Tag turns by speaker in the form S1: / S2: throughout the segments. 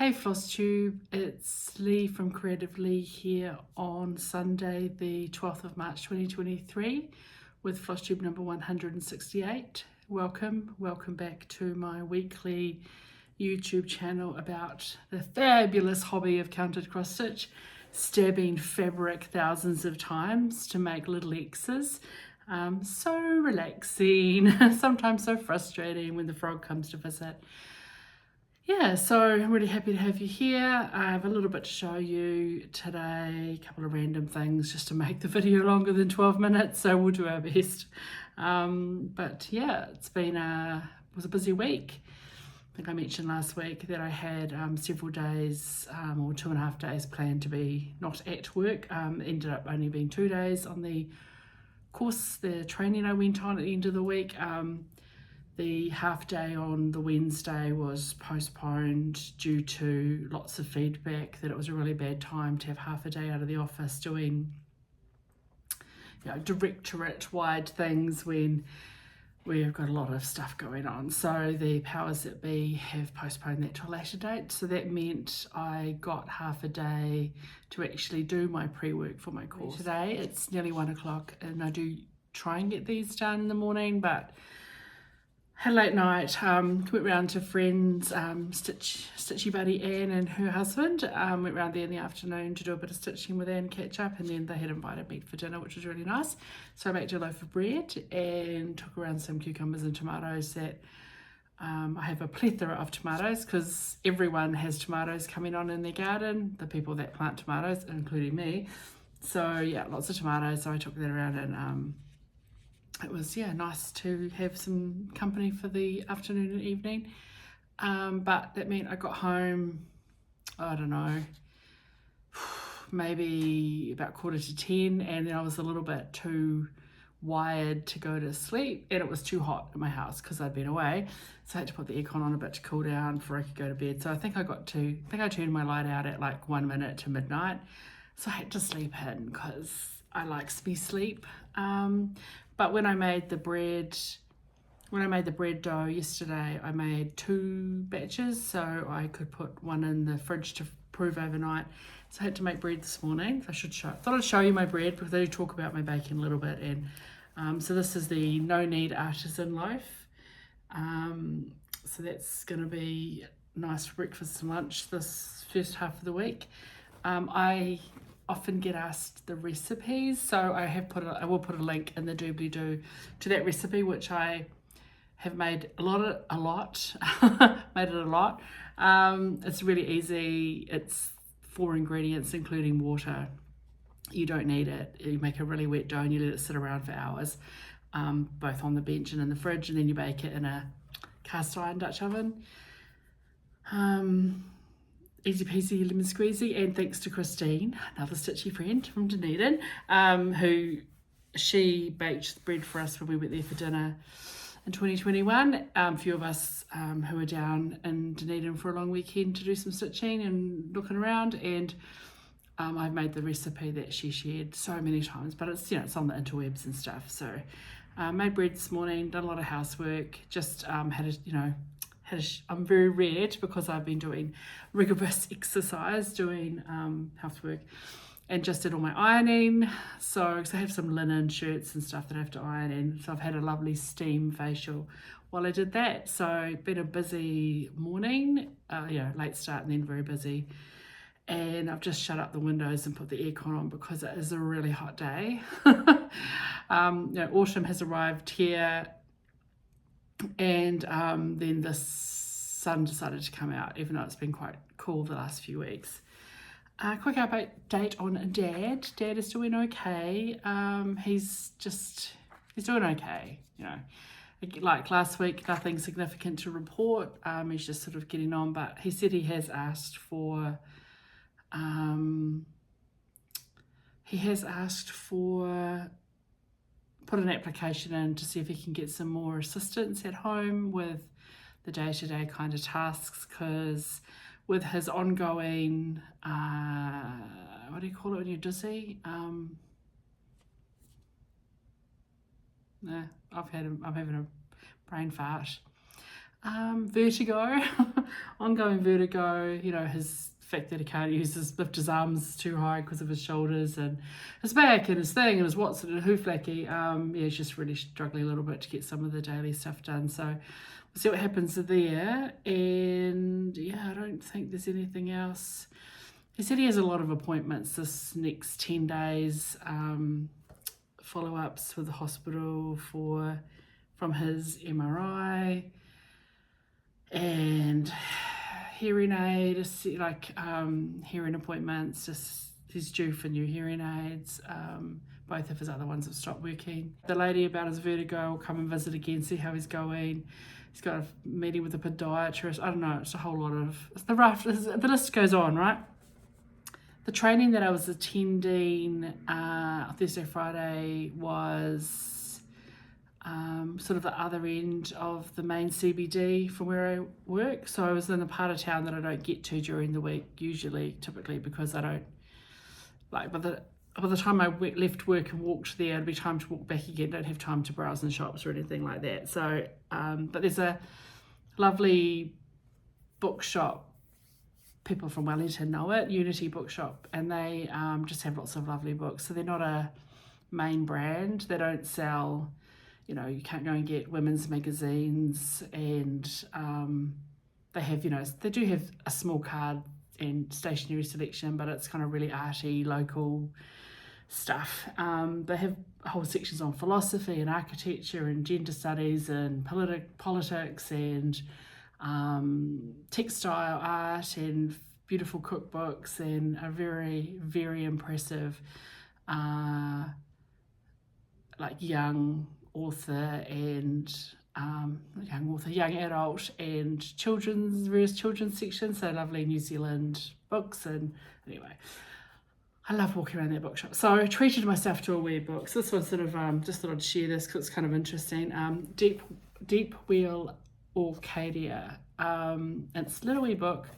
S1: Hey FLOSSTUBE, it's Leigh from Creative Leigh here on Sunday the 12th of March 2023 with FLOSSTUBE number 168. Welcome back to my weekly YouTube channel about the fabulous hobby of counted cross stitch, stabbing fabric thousands of times to make little X's. So relaxing, sometimes so frustrating when the frog comes to visit. Yeah, so I'm really happy to have you here. I have a little bit to show you today, a couple of random things just to make the video longer than 12 minutes, so we'll do our best. But yeah, it was a busy week. I think I mentioned last week that I had several days or 2.5 days planned to be not at work. Ended up only being 2 days on the course, the training I went on at the end of the week. The half day on the Wednesday was postponed due to lots of feedback that it was a really bad time to have half a day out of the office doing, directorate-wide things when we've got a lot of stuff going on. So the powers that be have postponed that to a later date. So that meant I got half a day to actually do my pre-work for my course. Today it's nearly 1 o'clock and I do try and get these done in the morning, but had a late night, went round to friends, Stitchy buddy Anne and her husband, went round there in the afternoon to do a bit of stitching with Anne, catch up, and then they had invited me for dinner, which was really nice. So I baked a loaf of bread and took around some cucumbers and tomatoes that I have a plethora of tomatoes because everyone has tomatoes coming on in their garden, the people that plant tomatoes, including me. So yeah, lots of tomatoes, so I took that around and it was nice to have some company for the afternoon and evening, but that meant I got home, I don't know, maybe about 9:45, and then I was a little bit too wired to go to sleep, and it was too hot in my house because I'd been away, so I had to put the aircon on a bit to cool down before I could go to bed. So I think I turned my light out at like 1 minute to midnight, so I had to sleep in because I likes me sleep. But when I made the bread dough yesterday, I made 2 batches, so I could put one in the fridge to prove overnight. So I had to make bread this morning. Thought I'd show you my bread because I do talk about my baking a little bit. And so this is the no knead artisan loaf. So that's going to be nice for breakfast and lunch this first half of the week. I often get asked the recipes, so I will put a link in the doobly-doo to that recipe, which I have made a lot. It's really easy. It's 4 ingredients including water. You don't need it. You make a really wet dough and you let it sit around for hours, both on the bench and in the fridge, and then you bake it in a cast iron Dutch oven. Easy peasy lemon squeezy, and thanks to Christine, another stitchy friend from Dunedin, who she baked bread for us when we went there for dinner in 2021. A few of us who were down in Dunedin for a long weekend to do some stitching and looking around, and I've made the recipe that she shared so many times, but it's it's on the interwebs and stuff. So made bread this morning, done a lot of housework, just I'm very red because I've been doing rigorous exercise, doing housework, and just did all my ironing. So I have some linen shirts and stuff that I have to iron in. So I've had a lovely steam facial while I did that. So been a busy morning, late start and then very busy. And I've just shut up the windows and put the aircon on because it is a really hot day. Autumn has arrived here. And then the sun decided to come out, even though it's been quite cool the last few weeks. Quick update on Dad. Dad is doing okay. He's doing okay. Like last week, nothing significant to report. He's just sort of getting on, but he said he has asked for put an application in to see if he can get some more assistance at home with the day-to-day kind of tasks, because with his ongoing what do you call it when you're dizzy? I'm having a brain fart. Vertigo, ongoing vertigo, you know, his fact that he can't lift his arms too high because of his shoulders and his back and his thing and his Watson and hooflacky. Yeah, he's just really struggling a little bit to get some of the daily stuff done. So we'll see what happens there. And yeah, I don't think there's anything else. He said he has a lot of appointments this next 10 days, follow-ups with the hospital from his MRI and hearing aid, like hearing appointments. Just he's due for new hearing aids. Both of his other ones have stopped working. The lady about his vertigo will come and visit again, see how he's going. He's got a meeting with a podiatrist. I don't know, it's a whole lot of the list goes on, right? The training that I was attending Thursday, Friday was sort of the other end of the main CBD from where I work. So I was in the part of town that I don't get to during the week, typically, because I don't, like, by the time I left work and walked there, it'd be time to walk back again. Don't have time to browse in shops or anything like that. So, but there's a lovely bookshop. People from Wellington know it, Unity Bookshop, and they just have lots of lovely books. So they're not a main brand. They don't sell, you know, you can't go and get women's magazines, and they have, you know, they do have a small card and stationery selection, but it's kind of really arty, local stuff. They have whole sections on philosophy and architecture and gender studies and politics and textile art and beautiful cookbooks and a very, very impressive like young adult and various children's sections. So lovely New Zealand books. And anyway, I love walking around that bookshop. So I treated myself to a wee book. So this one sort of just thought I'd share this because it's kind of interesting. Deep Wheel Orcadia. It's a little wee book,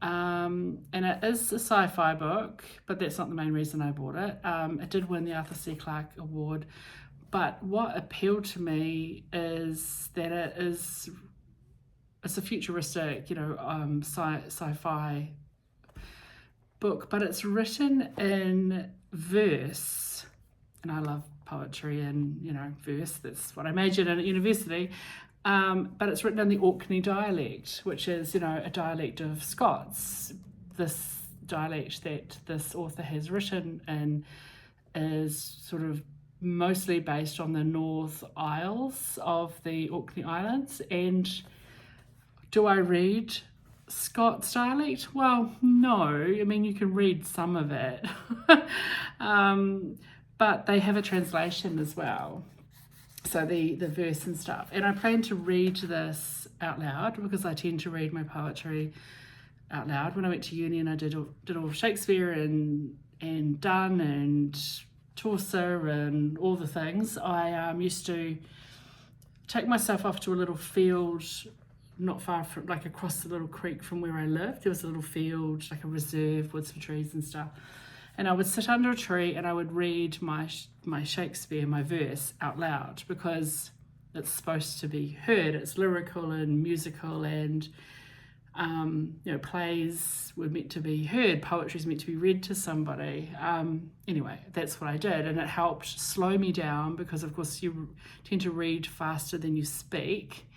S1: and it is a sci-fi book, but that's not the main reason I bought it. It did win the Arthur C. Clarke Award, but what appealed to me is that it's a futuristic, you know, sci-fi book, but it's written in verse, and I love poetry and, you know, verse. That's what I majored in at university. But it's written in the Orkney dialect, which is, you know, a dialect of Scots. This dialect that this author has written in is sort of mostly based on the North Isles of the Orkney Islands. And do I read Scots dialect? Well, no. I mean, you can read some of it. But they have a translation as well. So the verse and stuff. And I plan to read this out loud because I tend to read my poetry out loud. When I went to uni and I did all of Shakespeare and Donne and Chaucer and all the things, I used to take myself off to a little field not far from, like across the little creek from where I lived. There was a little field, like a reserve with some trees and stuff. And I would sit under a tree and I would read my Shakespeare, my verse out loud, because it's supposed to be heard. It's lyrical and musical, and you know, plays were meant to be heard. Poetry is meant to be read to somebody. Anyway, that's what I did, and it helped slow me down because, of course, you tend to read faster than you speak.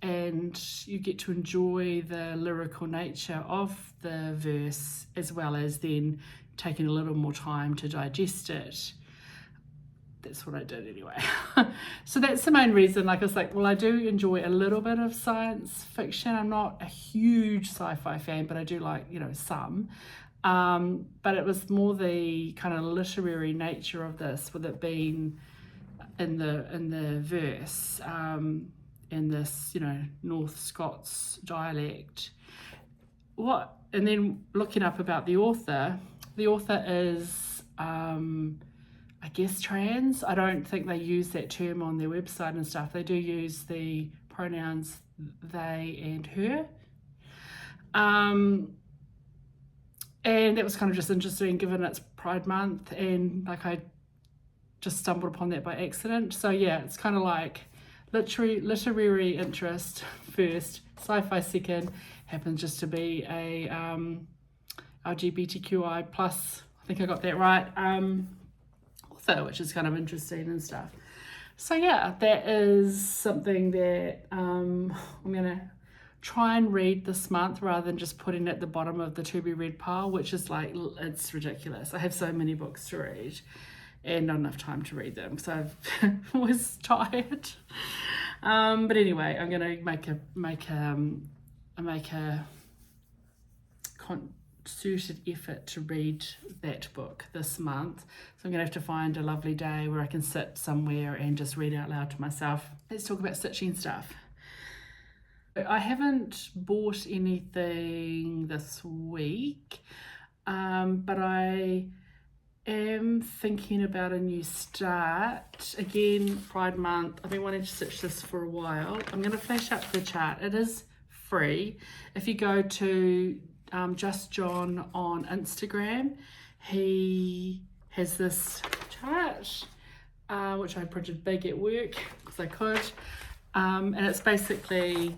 S1: And you get to enjoy the lyrical nature of the verse as well as then taking a little more time to digest it. That's what I did anyway. So that's the main reason. Like I was like, well, I do enjoy a little bit of science fiction. I'm not a huge sci-fi fan, but I do like, you know, some. But it was more the kind of literary nature of this, with it being in the verse. In this, you know, North Scots dialect. And then looking up about the author is, I guess, trans. I don't think they use that term on their website and stuff. They do use the pronouns they and her. And that was kind of just interesting given it's Pride Month, and like I just stumbled upon that by accident. So yeah, it's kind of like literary interest first, sci-fi second, happens just to be a LGBTQI plus, I think I got that right, author, which is kind of interesting and stuff. So yeah, that is something that I'm gonna try and read this month rather than just putting it at the bottom of the to be read pile, which is like, it's ridiculous. I have so many books to read and not enough time to read them, so I was tired. But anyway, I'm gonna make a concerted effort to read that book this month. So I'm gonna have to find a lovely day where I can sit somewhere and just read out loud to myself. Let's talk about stitching stuff. I haven't bought anything this week, but I am thinking about a new start. Again, Pride Month. I've been wanting to stitch this for a while. I'm going to flash up the chart. It is free. If you go to Just John on Instagram, he has this chart, which I printed big at work because I could. And it's basically,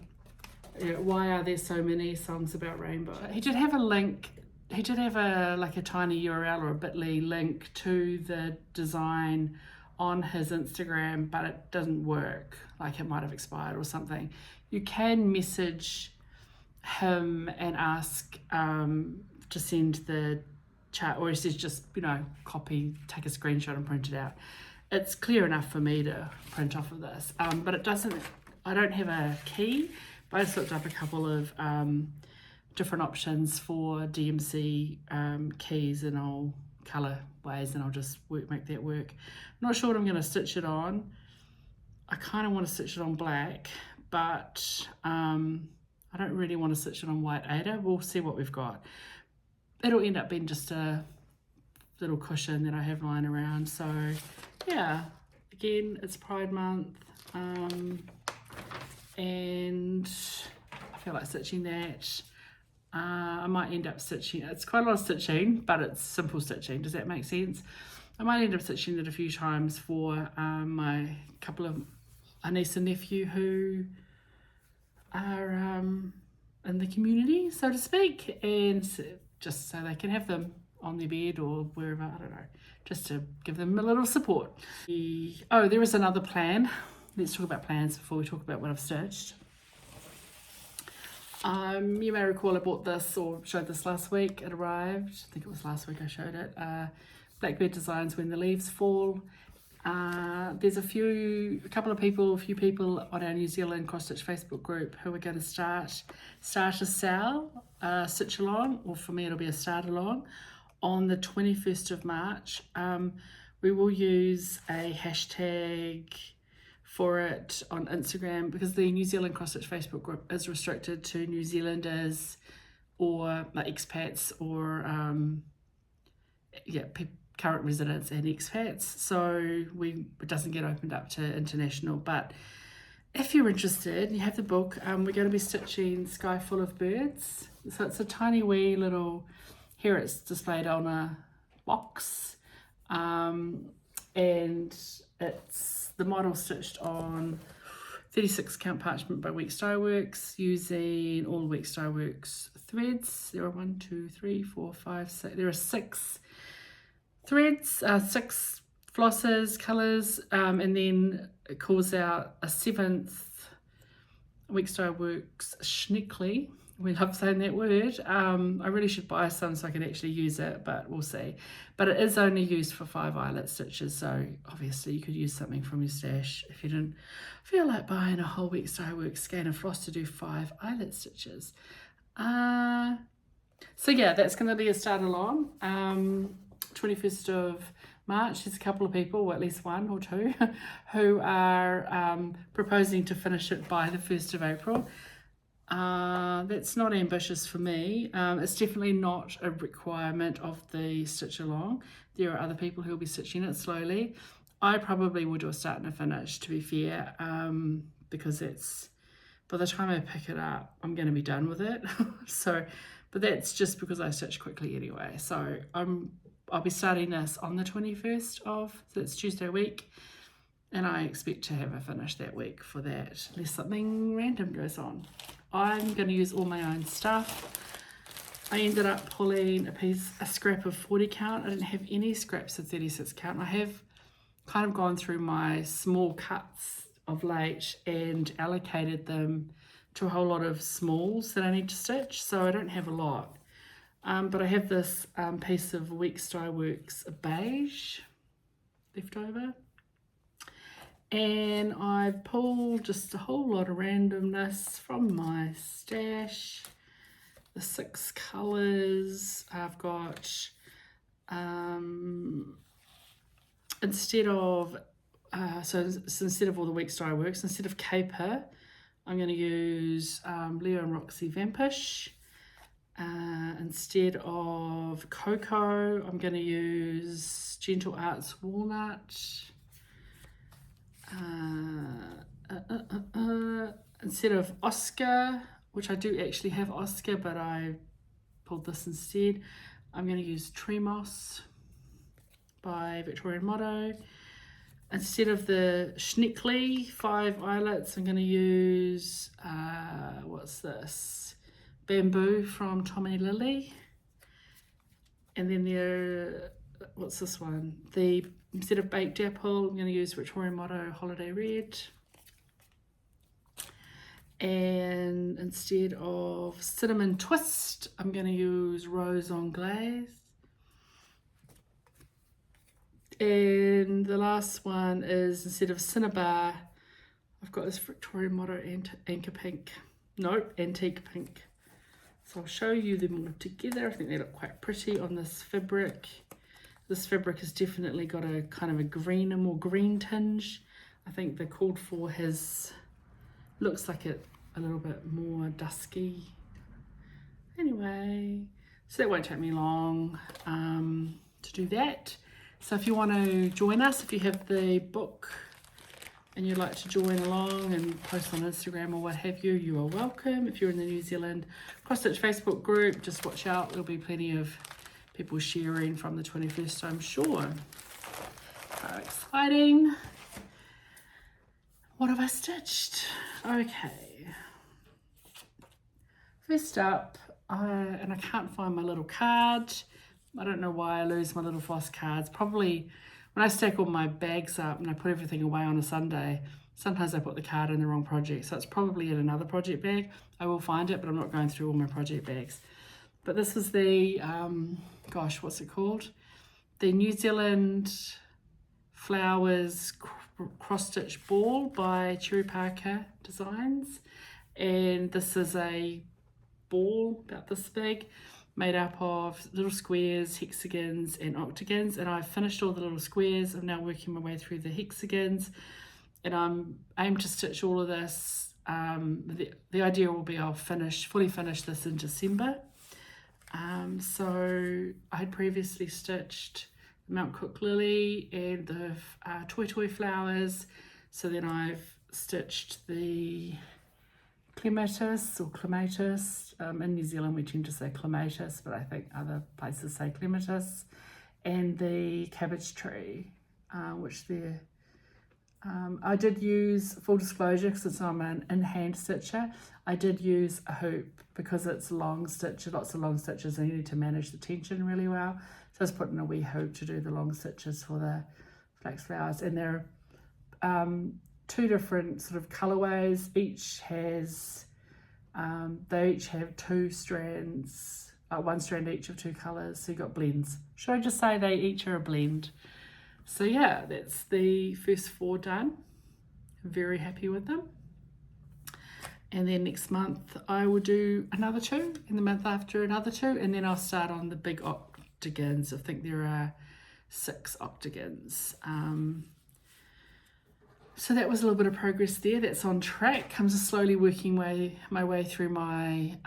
S1: why are there so many songs about rainbow? He did have a link. He did have like a tiny URL or a bit.ly link to the design on his Instagram, but it doesn't work. Like, it might have expired or something. You can message him and ask to send the chart, or he says just, copy, take a screenshot and print it out. It's clear enough for me to print off of this, but it doesn't, I don't have a key, but I just looked up a couple of different options for DMC keys and all colour ways, and I'll just make that work. I'm not sure what I'm going to stitch it on. I kind of want to stitch it on black, but I don't really want to stitch it on white Aida. We'll see what we've got. It'll end up being just a little cushion that I have lying around. So yeah, again, it's Pride Month, and I feel like stitching that. I might end up stitching, it's quite a lot of stitching, but it's simple stitching. Does that make sense? I might end up stitching it a few times for my couple of a niece and nephew who are in the community, so to speak, and just so they can have them on their bed or wherever, I don't know, just to give them a little support. Oh, there is another plan. Let's talk about plans before we talk about what I've stitched. You may recall I bought this or showed this last week. It arrived, I think it was last week I showed it. Blackbird Designs When the Leaves Fall. There's a few people on our New Zealand cross stitch Facebook group who are going to start a sale, stitch along, or for me it'll be a start along, on the 21st of March. We will use a hashtag for it on Instagram, because the New Zealand cross stitch Facebook group is restricted to New Zealanders or expats or current residents and expats, so it doesn't get opened up to international. But if you're interested, you have the book. We're going to be stitching Sky Full of Birds. So it's a tiny wee little, here it's displayed on a box, and it's the model stitched on 36 count parchment by Weeks Dye Works, using all Weeks Dye Works threads. There are 6 there are 6 threads, 6 flosses, colours, and then it calls out a 7th Weeks Dye Works Schnickly. We love saying that word. I really should buy some so I can actually use it, but we'll see. But it is only used for 5 eyelet stitches, so obviously you could use something from your stash if you didn't feel like buying a whole Weeks Dye Works skein of floss to do 5 eyelet stitches. So yeah, that's going to be a start along. 21st of March, there's a couple of people, or at least 1 or 2, who are proposing to finish it by the 1st of April. That's not ambitious for me. It's definitely not a requirement of the stitch along. There are other people who will be stitching it slowly. I probably will do a start and a finish, to be fair, because it's, by the time I pick it up, I'm going to be done with it. But that's just because I stitch quickly anyway. So I'll be starting this on the 21st so it's Tuesday week. and I expect to have a finish that week for that, unless something random goes on. I'm going to use all my own stuff. I ended up pulling a scrap of 40 count. I didn't have any scraps of 36 count. I have kind of gone through my small cuts of late and allocated them to a whole lot of smalls that I need to stitch, so I don't have a lot. But I have this piece of Weeks Dye Works beige left over, and I've pulled just a whole lot of randomness from my stash. The 6 colours I've got, instead of instead of all the Weeks Dye Works, instead of Caper, I'm going to use Leo and Roxy Vampish. Instead of Cocoa, I'm going to use Gentle Arts Walnut. Instead of Oscar, which I do actually have Oscar, but I pulled this instead, I'm going to use Tree Moss by Victorian Motto. Instead of the Schnickly 5 eyelets, I'm going to use, what's this? Bamboo from Tommy Lily. And then what's this one? Instead of Baked Apple, I'm going to use Victorian Motto Holiday Red. And instead of Cinnamon Twist, I'm going to use Rose on Glaze. And the last one is, instead of Cinnabar, I've got this Victorian Motto Antique Pink. So I'll show you them all together. I think they look quite pretty on this fabric. This fabric has definitely got a kind of a more green tinge. I think the called for looks like it a little bit more dusky. Anyway, so that won't take me long to do that. So if you want to join us, if you have the book and you'd like to join along and post on Instagram or what have you, you are welcome. If you're in the New Zealand Cross Stitch Facebook group, just watch out. There'll be plenty of people sharing from the 21st, I'm sure. So exciting. What have I stitched? Okay. First up, and I can't find my little card. I don't know why I lose my little floss cards. Probably when I stack all my bags up and I put everything away on a Sunday, sometimes I put the card in the wrong project. So it's probably in another project bag. I will find it, but I'm not going through all my project bags. But this is the, what's it called? The New Zealand Flowers Cross Stitch Ball by Cherry Parker Designs. And this is a ball about this big, made up of little squares, hexagons and octagons, and I've finished all the little squares. I'm now working my way through the hexagons, and I'm aimed to stitch all of this. The idea will be I'll fully finish this in December. So I had previously stitched the Mount Cook Lily and the Toy flowers, so then I've stitched the clematis or clematis. In New Zealand we tend to say clematis, but I think other places say clematis, and the cabbage tree, which I did use, full disclosure, since I'm an in-hand stitcher, I did use a hoop because it's long stitch, lots of long stitches, and you need to manage the tension really well. So I was putting a wee hoop to do the long stitches for the flax flowers, and they're 2 different sort of colorways. They each have 2 strands, 1 strand each of 2 colors, so you got blends. Should I just say they each are a blend? So yeah, that's the first 4 done. I'm very happy with them. And then next month I will do another 2, and the month after another 2, and then I'll start on the big octagons. I think there are 6 octagons. So that was a little bit of progress there. That's on track. I'm just slowly working my way through my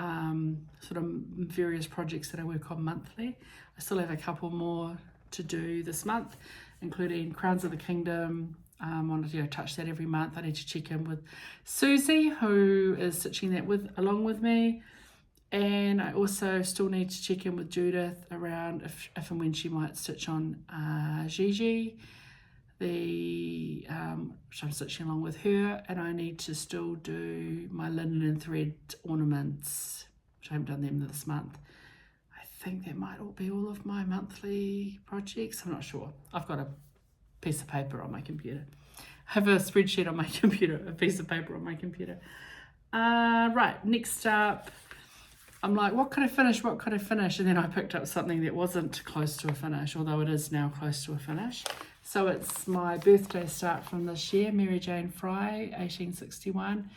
S1: sort of various projects that I work on monthly. I still have a couple more to do this month, including Crowns of the Kingdom. I wanted to touch that every month. I need to check in with Susie, who is stitching that along with me. And I also still need to check in with Judith around if and when she might stitch on Gigi. which I'm stitching along with her, and I need to still do my linen and thread ornaments, which I haven't done them this month. I think that might all be all of my monthly projects. I'm not sure. I've got a piece of paper on my computer. I have a spreadsheet on my computer, a piece of paper on my computer. Right, next up, I'm like, what could I finish? What could I finish? And then I picked up something that wasn't close to a finish, although it is now close to a finish. So it's my birthday start from this year, Mary Jane Fry, 1861,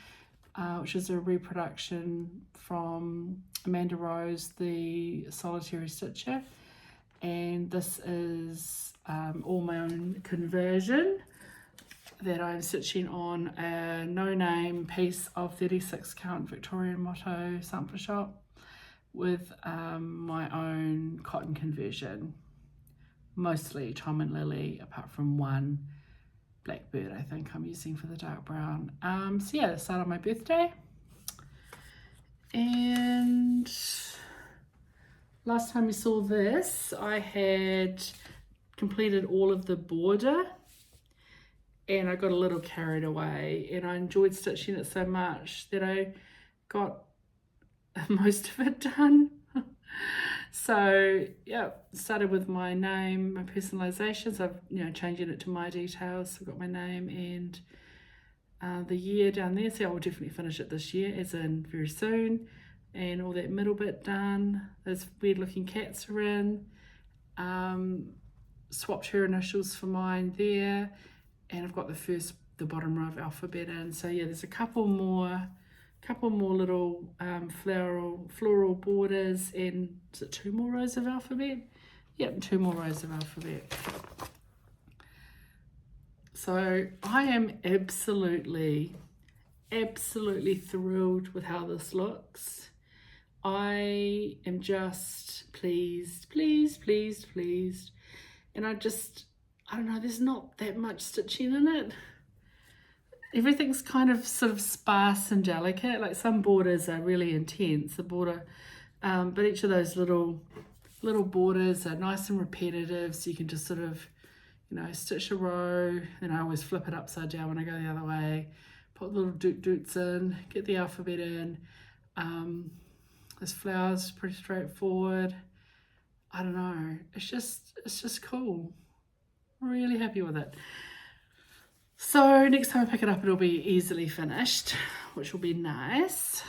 S1: which is a reproduction from Amanda Rose, the solitary stitcher. And this is all my own conversion that I'm stitching on a no-name piece of 36 count Victorian motto sampler shop with my own cotton conversion, mostly Tom and Lily, apart from one blackbird I think I'm using for the dark brown. So yeah, that's started on my birthday. And last time you saw this, I had completed all of the border, and I got a little carried away, and I enjoyed stitching it so much that I got most of it done. So yeah, started with my name, my personalizations. I've changing it to my details. I've got my name and the year down there. So I will definitely finish it this year, as in very soon. And all that middle bit done. Those weird looking cats are in. Swapped her initials for mine there. And I've got the bottom row of alphabet in. So yeah, there's a couple more little floral borders, and is it 2 more rows of alphabet? Yep, 2 more rows of alphabet. So I am absolutely thrilled with how this looks. I am just pleased. And I don't know, there's not that much stitching in it. Everything's kind of sort of sparse and delicate. Like some borders are really intense, the border, but each of those little borders are nice and repetitive, so you can just sort of, stitch a row, and I always flip it upside down when I go the other way, put little doots in, get the alphabet in. This flower's pretty straightforward. I don't know, it's just cool. Really happy with it. So next time I pick it up, it'll be easily finished, which will be nice.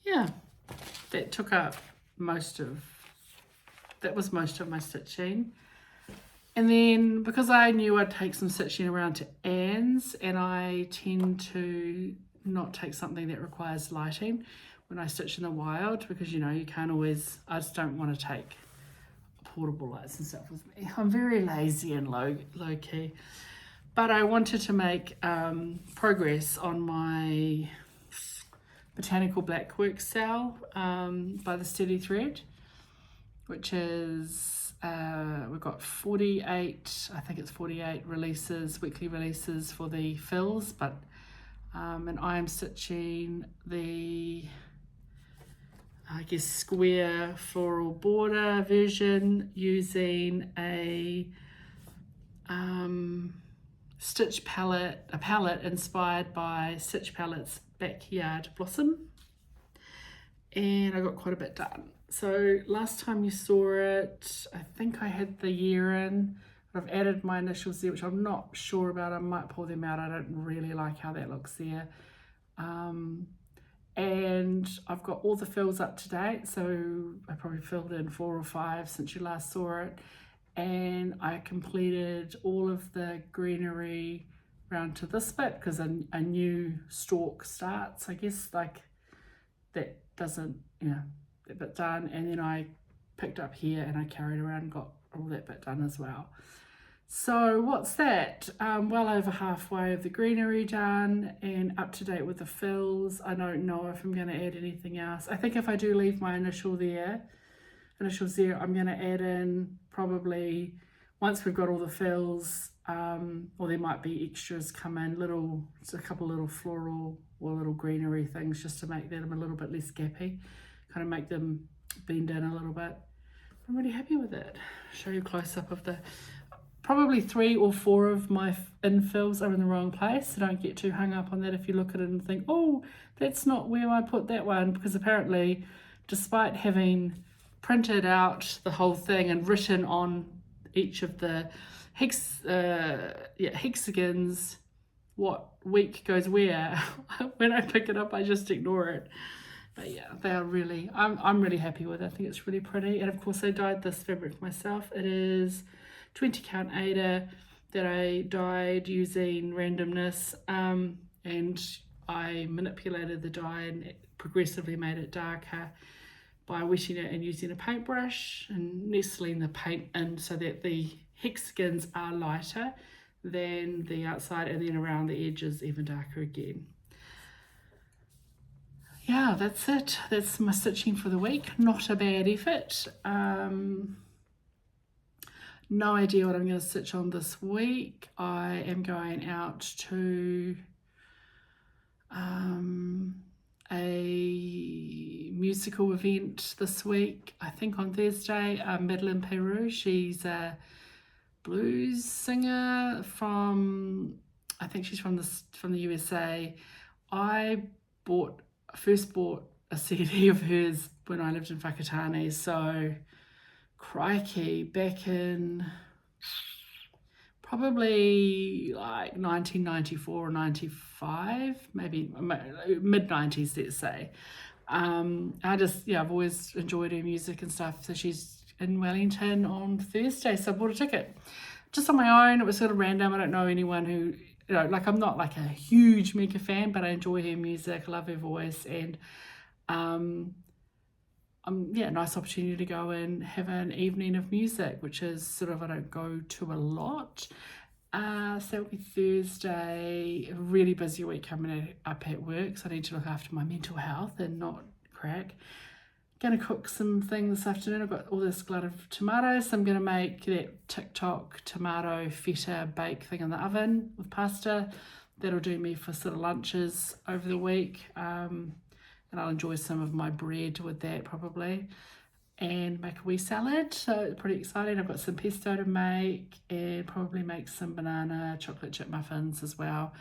S1: Yeah, that took up most of my stitching. And then because I knew I'd take some stitching around to Anne's, and I tend to not take something that requires lighting when I stitch in the wild, because you can't always, I just don't want to take portable lights and stuff with me. I'm very lazy and low key, but I wanted to make progress on my Botanical Blackwork sale by the Steady Thread, which is we've got 48, I think it's 48 releases, weekly releases for the fills, but and I am stitching the square floral border version using a stitch palette, a palette inspired by Stitch Palette's Backyard Blossom, and I got quite a bit done. So last time you saw it, I think I had the year in. I've added my initials there, which I'm not sure about. I might pull them out. I don't really like how that looks there. And I've got all the fills up to date, so I probably filled in 4 or 5 since you last saw it, and I completed all of the greenery round to this bit because a new stalk starts, I guess, like that doesn't, that bit done, and then I picked up here and I carried around and got all that bit done as well. So what's that? Well over halfway of the greenery done and up to date with the fills. I don't know if I'm going to add anything else. I think if I do leave my initials there, I'm going to add in probably, once we've got all the fills, or there might be extras come in, just a couple little floral or little greenery things just to make them a little bit less gappy, kind of make them bend in a little bit. I'm really happy with it. Show you a close-up of the, probably 3 or 4 of my infills are in the wrong place, so don't get too hung up on that if you look at it and think, oh, that's not where I put that one, because apparently, despite having printed out the whole thing and written on each of the hexagons what week goes where, when I pick it up I just ignore it. But yeah, they are really, I'm really happy with it. I think it's really pretty. And of course I dyed this fabric myself. It is 20 count Aida that I dyed using randomness, and I manipulated the dye and progressively made it darker by wetting it and using a paintbrush and nestling the paint in so that the hexagons are lighter than the outside, and then around the edges even darker again. Yeah, that's it. That's my stitching for the week. Not a bad effort. No idea what I'm going to stitch on this week. I am going out to a musical event this week, I think on Thursday. Madeline Peru, she's a blues singer from, I think she's from the USA. I first bought a CD of hers when I lived in Whakatane, so crikey, back in probably like 1994 or 95, maybe mid-90s, let's say. I've always enjoyed her music and stuff. So she's in Wellington on Thursday, so I bought a ticket just on my own. It was sort of random. I don't know anyone who, like, I'm not like a huge mega fan, but I enjoy her music, I love her voice, and nice opportunity to go and have an evening of music, which is sort of, I don't go to a lot. So it'll be Thursday. A really busy week coming up at work, so I need to look after my mental health and not crack. Gonna cook some things this afternoon. I've got all this glut of tomatoes, so I'm gonna make that TikTok tomato feta bake thing in the oven with pasta. That'll do me for sort of lunches over the week, and I'll enjoy some of my bread with that probably, and make a wee salad. So pretty exciting. I've got some pesto to make and probably make some banana chocolate chip muffins as well,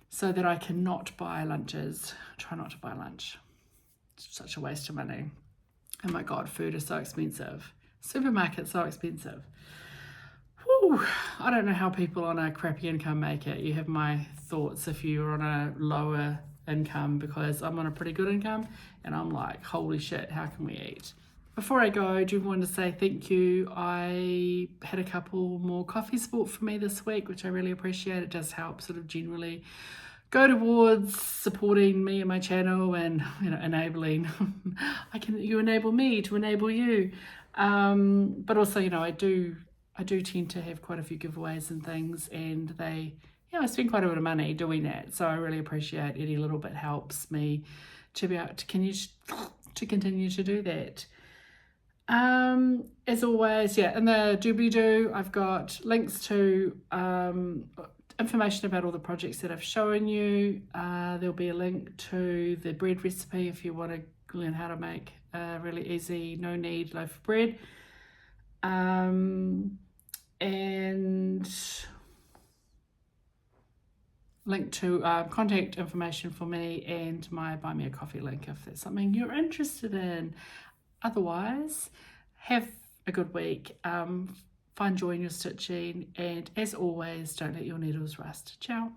S1: so that I can not buy lunches. Try not to buy lunch. It's such a waste of money. Oh my God, food is so expensive. Supermarkets so expensive. Whew. I don't know how people on a crappy income make it. You have my thoughts if you're on a lower income, because I'm on a pretty good income and I'm like, holy shit, how can we eat? Before I go, I do want to say thank you. I had a couple more coffees bought for me this week, which I really appreciate. It does help sort of generally go towards supporting me and my channel, and enabling you enable me to enable you, but also I do tend to have quite a few giveaways and things, and I spend quite a bit of money doing that, so I really appreciate any little bit helps me to be able to continue to do that. As always, in the doobly-doo I've got links to information about all the projects that I've shown you. There'll be a link to the bread recipe if you want to learn how to make a really easy, no knead loaf of bread. And link to contact information for me, and my buy me a coffee link if that's something you're interested in. Otherwise, have a good week. Find joy in your stitching, and as always, don't let your needles rust. Ciao.